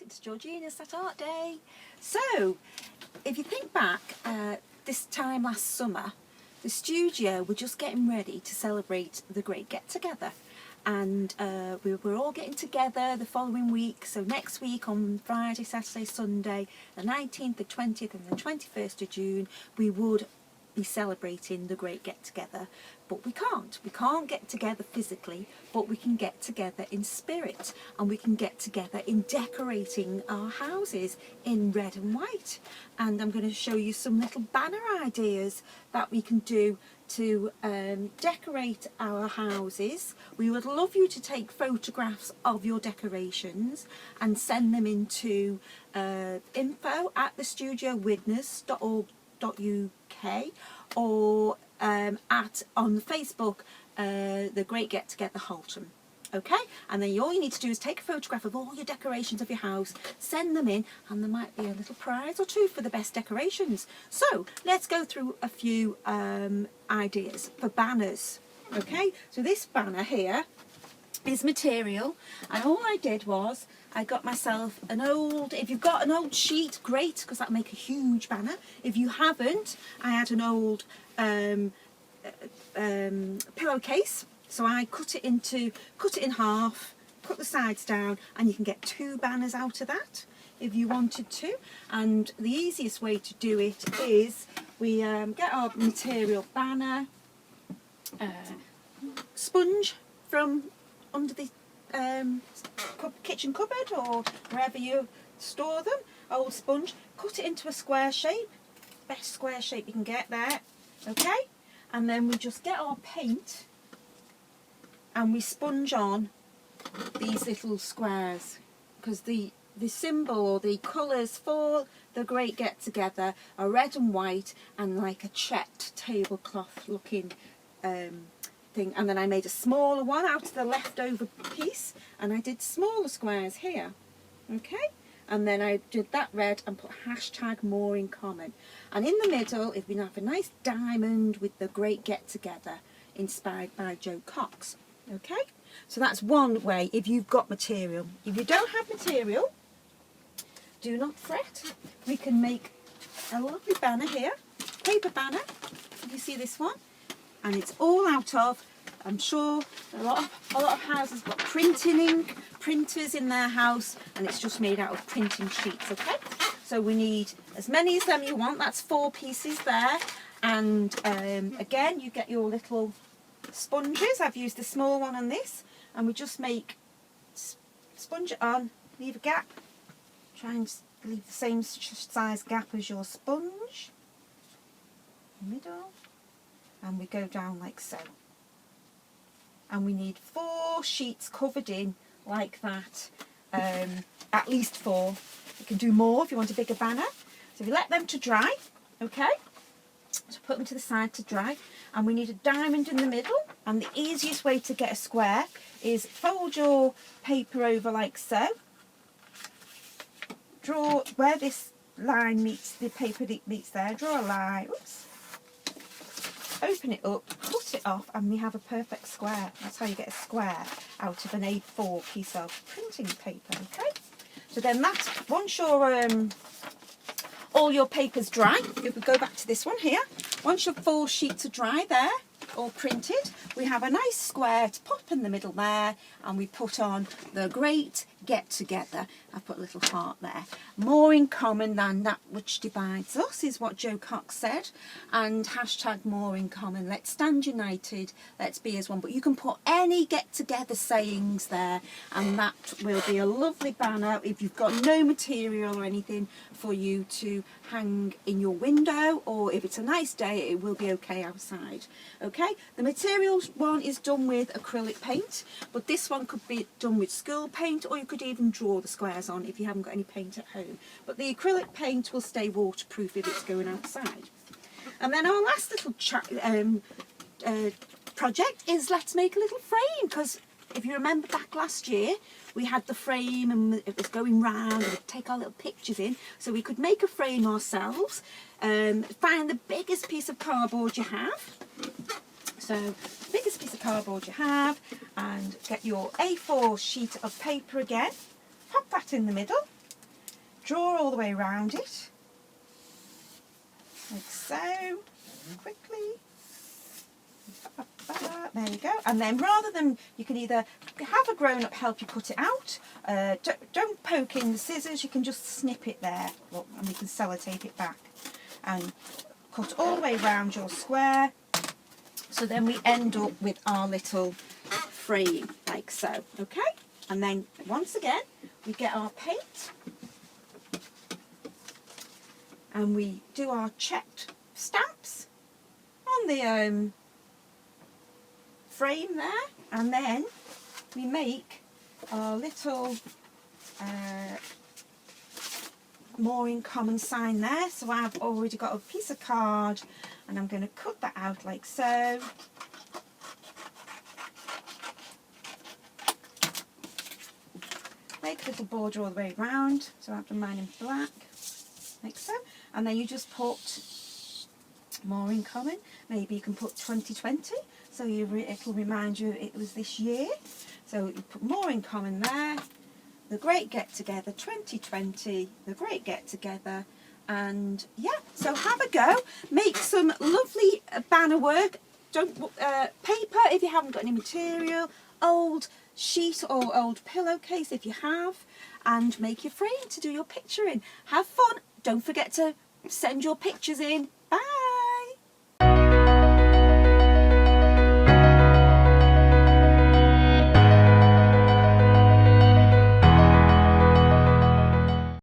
It's Georgina's That Art Day. So, if you think back, this time last summer, the studio were just getting ready to celebrate the great get-together. And we were all getting together the following week. So next week on Friday, Saturday, Sunday, the 19th, the 20th and the 21st of June, we would be celebrating the great get-together. But we can't get together physically, but we can get together in spirit, and we can get together in decorating our houses in red and white. And I'm going to show you some little banner ideas that we can do to decorate our houses. We would love you to take photographs of your decorations and send them into info@thestudiowitness.org.uk or on Facebook, the Great Get Together Halton. Okay, and then all you need to do is take a photograph of all your decorations of your house, send them in, and there might be a little prize or two for the best decorations. So let's go through a few ideas for banners. Okay, so this banner here is material, and all I did was I got myself an old, if you've got an old sheet, great, because that'll make a huge banner. If you haven't, I had an old pillowcase, so I cut it in half, cut the sides down, and you can get two banners out of that if you wanted to. And the easiest way to do it is we get our material banner, sponge from under the kitchen cupboard or wherever you store them, old sponge, cut it into a square shape, best square shape you can get there, okay? And then we just get our paint and we sponge on these little squares, because the symbol or the colours for the great get together are red and white and like a checked tablecloth looking thing. And then I made a smaller one out of the leftover piece, and I did smaller squares here, okay? And then I did that red and put hashtag more in common. And in the middle, if we have a nice diamond with the great get together inspired by Joe Cox. Okay, so that's one way if you've got material. If you don't have material, do not fret. We can make a lovely banner here, paper banner. You see this one, and it's all out of, I'm sure a lot of houses got printing ink, printers in their house, and it's just made out of printing sheets. Okay, so we need as many as them you want. That's 4 pieces there, and again you get your little sponges. I've used the small one on this, and we just make, sponge it on, leave a gap, try and leave the same size gap as your sponge, middle, and we go down like so. And we need 4 sheets covered in like that, at least 4. You can do more if you want a bigger banner. So if you let them to dry, okay, so put them to the side to dry, and we need a diamond in the middle. And the easiest way to get a square is fold your paper over like so, draw where this line meets the paper meets there, draw a line, oops, open it up, cut it off, and we have a perfect square. That's how you get a square out of an A4 piece of printing paper. Okay, so then that's, once your all your paper's dry, if we go back to this one here, once your 4 sheets are dry there, all printed, we have a nice square to pop in the middle there, and we put on the great get together. I've put a little heart there. More in common than that which divides us is what Joe Cox said, and hashtag more in common. Let's stand united, let's be as one. But you can put any get together sayings there, and that will be a lovely banner if you've got no material or anything for you to hang in your window, or if it's a nice day it will be okay outside. Okay, the materials one is done with acrylic paint, but this one could be done with school paint, or you could even draw the squares on if you haven't got any paint at home. But the acrylic paint will stay waterproof if it's going outside. And then our last little project is let's make a little frame, because if you remember back last year we had the frame and it was going round and we'd take our little pictures in, so we could make a frame ourselves. Find the biggest piece of cardboard you have, so biggest piece of cardboard you have, and get your A4 sheet of paper again, pop that in the middle, draw all the way around it, like so, quickly. There you go. And then rather than, you can either have a grown-up help you cut it out, don't poke in the scissors, you can just snip it there, look, and we can sellotape it back and cut all the way around your square. So then we end up with our little frame like so, okay? And then once again we get our paint and we do our checked stamps on the frame there, and then we make our little more in common sign there. So I've already got a piece of card and I'm going to cut that out like so. Make a little border all the way around, so I've done mine in black like so, and then you just put more in common. Maybe you can put 2020, so it'll remind you it was this year. So you put more in common there. The Great Get Together 2020, the Great Get Together, and yeah. So have a go. Make some lovely banner work. Don't paper if you haven't got any material. Old sheet or old pillowcase if you have, and make your frame to do your picture in. Have fun. Don't forget to send your pictures in. Bye.